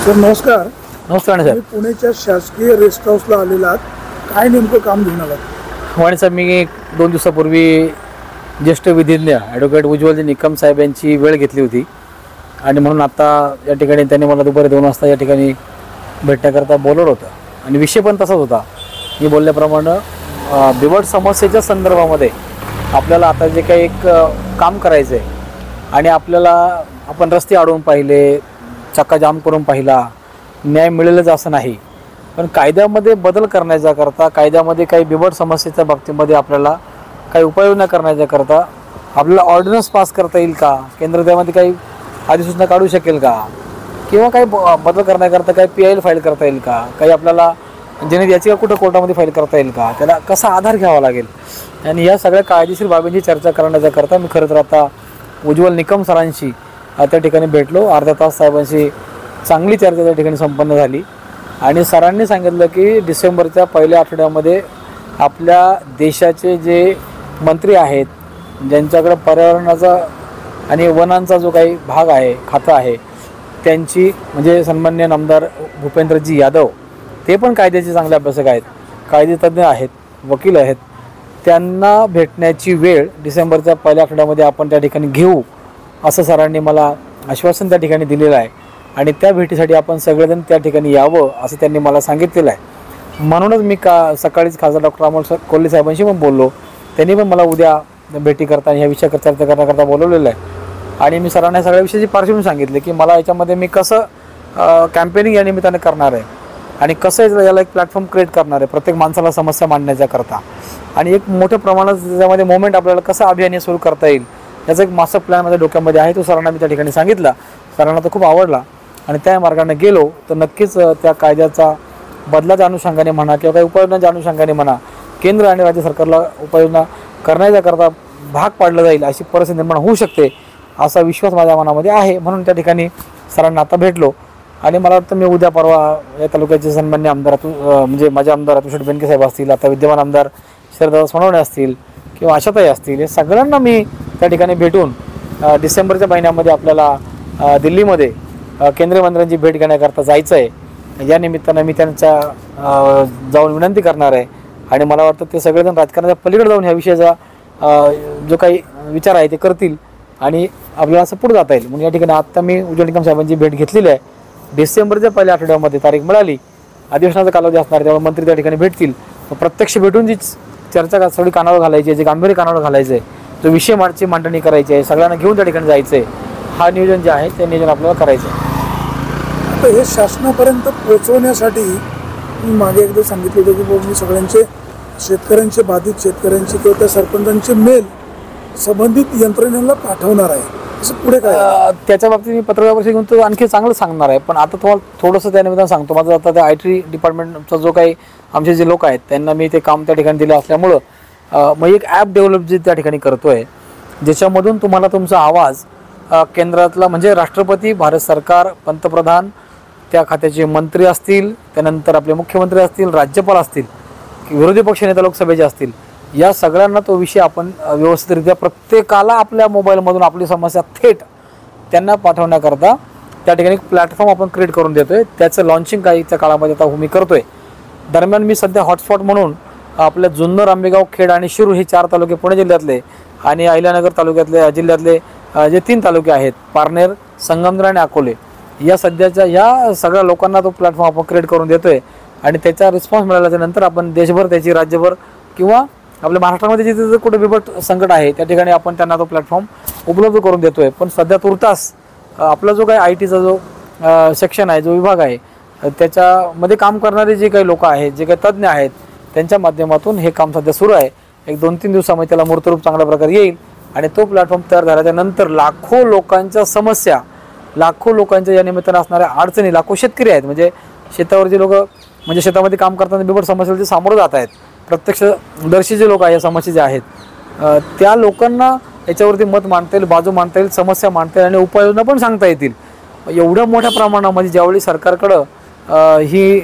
Sir नमस्कार. नमस्कार sir. मी पुण्याच्या शासकीय रेस्ट हाऊसला आलेला आहात. काय नेमकं काम घेऊन आलात? वाणी साहेब, मी 2 दिवसापूर्वी ज्येष्ठ विधिज्ञ ॲडव्होकेट उज्ज्वल निकम साहेब यांची वेळ घेतली होती आणि म्हणून आता या ठिकाणी त्यांनी मला दुपारी 2 वाजता या ठिकाणी भेटण्याकरता बोलवलं होतं आणि विषय पण तसाच होता. मी बोलल्याप्रमाणे बिबट समस्येच्या संदर्भामध्ये आपल्याला आता जे काही एक काम करायचं आहे आणि आपण रस्ते अडवून पाहिले, चक्काजाम करून पाहिला, न्याय मिळेलच असं नाही, पण कायद्यामध्ये बदल करण्याच्या करता, कायद्यामध्ये काही बिबट समस्येच्या बाबतीमध्ये आपल्याला काही उपाययोजना करण्याच्या करता आपल्याला ऑर्डिनन्स पास करता येईल का, केंद्र त्यामध्ये काही अधिसूचना काढू शकेल का, किंवा काही बदल करण्याकरता काही PIL फाईल करता येईल का, काही आपल्याला जनहित याचिका कुठं कोर्टामध्ये फाईल करता येईल का, त्याला कसा आधार घ्यावा लागेल. आणि या सगळ्या कायदेशीर बाबींची चर्चा करण्याच्या करता मी खरं तर आता उज्ज्वल निकम सरांशी त्या ठिकाणी भेटलो. अर्धा तास साहेबांशी चांगली चर्चा त्या ठिकाणी संपन्न झाली आणि सरांनी सांगितलं की डिसेंबरच्या पहिल्या आठवड्यामध्ये आपल्या देशाचे जे मंत्री आहेत, ज्यांच्याकडे पर्यावरणाचा आणि वनांचा जो काही भाग आहे, खातं आहे, त्यांची म्हणजे सन्माननीय नामदार भूपेंद्रजी यादव, ते पण कायद्याचे चांगले अभ्यासक आहेत, कायदेतज्ञ आहेत, वकील आहेत, त्यांना भेटण्याची वेळ डिसेंबरच्या पहिल्या आठवड्यामध्ये आपण त्या ठिकाणी घेऊ असं सरांनी मला आश्वासन त्या ठिकाणी दिलेलं आहे आणि त्या भेटीसाठी आपण सगळेजण त्या ठिकाणी यावं असं त्यांनी मला सांगितलेलं आहे. म्हणूनच मी सकाळीच खासदार डॉक्टर अमोल कोल्हे साहेबांशी पण बोललो. त्यांनी पण मला उद्या भेटी करता ह्या विषयावर चर्चा करण्याकरता बोलवलेलं आहे आणि मी सरांना सगळ्या विषयाची पार्श्वभूमी सांगितले की मला याच्यामध्ये मी कसं कॅम्पेनिंग या निमित्ताने करणार आहे आणि कसं याला एक प्लॅटफॉर्म क्रिएट करणार आहे प्रत्येक माणसाला समस्या मांडण्याच्या करता आणि एक मोठ्या प्रमाणात त्याच्यामध्ये मोमेंट आपल्याला कसं अभियान सुरू करता येईल याचा एक मास्टर प्लॅन माझ्या डोक्यामध्ये आहे. तो सरांना मी त्या ठिकाणी सांगितला. सरांना तो खूप आवडला आणि त्या मार्गाने गेलो तर नक्कीच त्या कायद्याचा बदलाच्या अनुषंगाने म्हणा किंवा काही उपाययोजनाच्या अनुषंगाने म्हणा केंद्र आणि राज्य सरकारला उपाययोजना करण्याच्या करता भाग पाडलं जाईल अशी परिस्थिती निर्माण होऊ शकते असा विश्वास माझ्या मनामध्ये आहे. म्हणून त्या ठिकाणी सरांना आता भेटलो आणि मला वाटतं मी उद्या परवा या तालुक्याचे सन्मान्य आमदार म्हणजे माझे आमदार अतुल शेठ बेनके साहेब असतील, आता विद्यमान आमदार शरद सोनवणे असतील किंवा आशाताई असतील, हे सगळ्यांना मी त्या ठिकाणी भेटून डिसेंबरच्या महिन्यामध्ये आपल्याला दिल्लीमध्ये केंद्रीय मंत्र्यांची भेट घेण्याकरता जायचं आहे. या निमित्तानं मी त्यांच्या जाऊन विनंती करणार आहे आणि मला वाटतं ते सगळेजण राजकारणाच्या पलीकडे जाऊन ह्या विषयाचा जो काही विचार आहे ते करतील आणि आपल्याला असं पुढे जाता येईल. म्हणून या ठिकाणी आत्ता मी उज्ज्वल निकम साहेबांची भेट घेतलेली आहे. डिसेंबरच्या पहिल्या आठवड्यामध्ये तारीख मिळाली, अधिवेशनाचा कालावधी असणार, त्यामुळे मंत्री त्या ठिकाणी भेटतील. प्रत्यक्ष भेटून जी चर्चा सगळी कानावर घालायची आहे, जे गांभीर्य कानावर घालायचं आहे, जो विषय मांडणी करायची आहे, सगळ्यांना घेऊन त्या ठिकाणी जायचं आहे, हा नियोजन जे आहे ते नियोजन आपल्याला करायचं आहे. आता हे शासनापर्यंत पोहोचवण्यासाठी मी मागे एकदा सांगितलं होतं की मी सगळ्यांचे शेतकऱ्यांचे, बाधित शेतकऱ्यांचे किंवा त्या सरपंचांचे मेल संबंधित यंत्रणेला पाठवणार आहे. असं पुढे काय त्याच्या बाबतीत मी पत्रकार परिषद घेऊन तो आणखी चांगलं सांगणार आहे. पण आता तुम्हाला थोडंसं त्या निमित्तानं सांगतो. माझं आता त्या IT डिपार्टमेंटचा जो काही आमचे जे लोक आहेत त्यांना मी ते काम त्या ठिकाणी दिलं असल्यामुळं मग एक ॲप डेव्हलप जे त्या ठिकाणी करतो आहे, ज्याच्यामधून तुम्हाला तुमचा आवाज केंद्रातला म्हणजे राष्ट्रपती, भारत सरकार, पंतप्रधान, त्या खात्याचे मंत्री असतील, त्यानंतर आपले मुख्यमंत्री असतील, राज्यपाल असतील, विरोधी पक्षनेता लोकसभेचे असतील, या सगळ्यांना तो विषय आपण व्यवस्थितरित्या प्रत्येकाला आपल्या मोबाईलमधून आपली समस्या थेट त्यांना पाठवण्याकरता त्या ठिकाणी एक प्लॅटफॉर्म आपण क्रिएट करून देतो आहे. त्याचं लॉन्चिंग काहीच्या काळामध्ये आता मी करतो आहे. दरम्यान मी सध्या हॉटस्पॉट म्हणून आपल्या जुन्नर, आंबेगाव, खेड आणि शिरूर हे 4 तालुके पुणे जिल्ह्यातले आणि अहिल्यानगर तालुक्यातले जिल्ह्यातले जे 3 तालुके आहेत, पारनेर, संगमनेर आणि अकोले, या सध्याच्या या सगळ्या लोकांना तो प्लॅटफॉर्म आपण क्रिएट करून देतो आहे आणि त्याचा रिस्पॉन्स मिळाल्यानंतर आपण देशभर त्याची राज्यभर किंवा आपल्या महाराष्ट्रामध्ये जिथे कुठे बिबट संकट आहे त्या ठिकाणी आपण त्यांना तो प्लॅटफॉर्म उपलब्ध करून देतो आहे. पण सध्या तुर्तास आपला जो काही ITचा जो सेक्शन आहे, जो विभाग आहे, त्याच्यामध्ये काम करणारे जे काही लोक आहेत, जे काही तज्ज्ञ आहेत, त्यांच्या माध्यमातून हे काम सध्या सुरू आहे. एक 2-3 दिवसामध्ये त्याला मूर्तरूप चांगल्या प्रकारे येईल आणि तो प्लॅटफॉर्म तयार झाल्याच्या नंतर लाखो लोकांच्या समस्या, लाखो लोकांच्या या निमित्तानं असणाऱ्या अडचणी, लाखो शेतकरी आहेत म्हणजे शेतावर जे लोक म्हणजे शेतामध्ये काम करताना बिबट समस्येला जे सामोरं जात आहेत, प्रत्यक्षदर्शी जे लोक आहे या समस्या आहेत, त्या लोकांना याच्यावरती मत मांडता येईल, बाजू मांडता येईल, समस्या मांडता येईल आणि उपाययोजना पण सांगता येतील. एवढ्या मोठ्या प्रमाणामध्ये ज्यावेळी सरकारकडं ही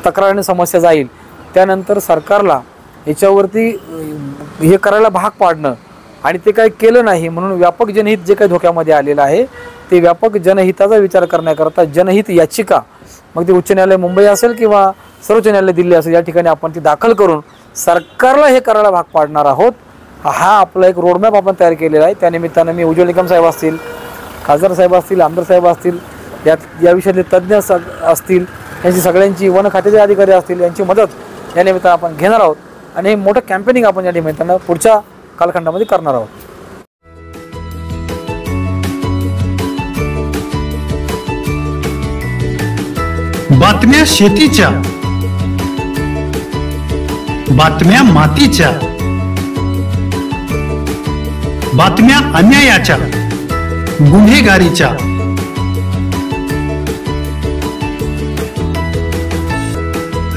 तक्रार आणि समस्या जाईल त्यानंतर सरकारला याच्यावरती हे करायला भाग पाडणं आणि ते काही केलं नाही म्हणून व्यापक जनहित जे काही धोक्यामध्ये आलेलं आहे ते व्यापक जनहिताचा विचार करण्याकरता जनहित याचिका, मग ते उच्च न्यायालय मुंबई असेल किंवा सर्वोच्च न्यायालय दिल्ली असेल, या ठिकाणी आपण ती दाखल करून सरकारला हे करायला भाग पाडणार आहोत. हा आपला एक रोडमॅप आपण तयार केलेला आहे. त्यानिमित्तानं मी उज्ज्वल निकम साहेब असतील, खासदार साहेब असतील, आमदार साहेब असतील, या विषयातले तज्ज्ञ असतील, यांची सगळ्यांची, वन खात्याचे अधिकारी असतील, यांची मदत या निमित्तानं आपण घेणार आहोत. आणि हे मोठं कॅम्पेनिंग आपण या निमित्तानं पुढच्या कालखंडामध्ये करणार आहोत. बातम्या शेतीच्या, बातम्या मातीच्या, बातम्या अन्यायाच्या, गुन्हेगारीच्या,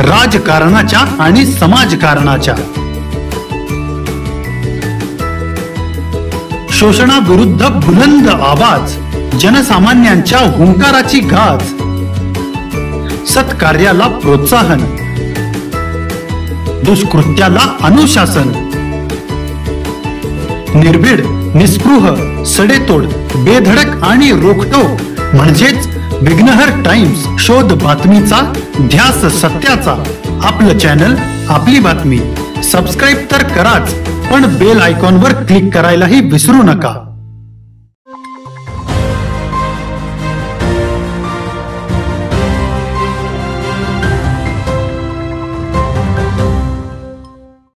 राजकारणाच्या आणि समाजकारणाच्या, शोषणाविरुद्ध बुलंद आवाज, जनसामान्यांच्या हुंकाराची गाज, सत्कार्याला प्रोत्साहन, दुष्कृत्याला अनुशासन, निर्भीड, निस्पृह, सडेतोड, बेधडक आणि रोखटोक म्हणजेच विघ्नहर टाइम्स. शोध बातमीचा, ध्यास सत्याचा. आपलं चॅनल, आपली बातमी. सबस्क्राईब तर कराच, पण बेल आयकॉनवर क्लिक करायलाही विसरू नका.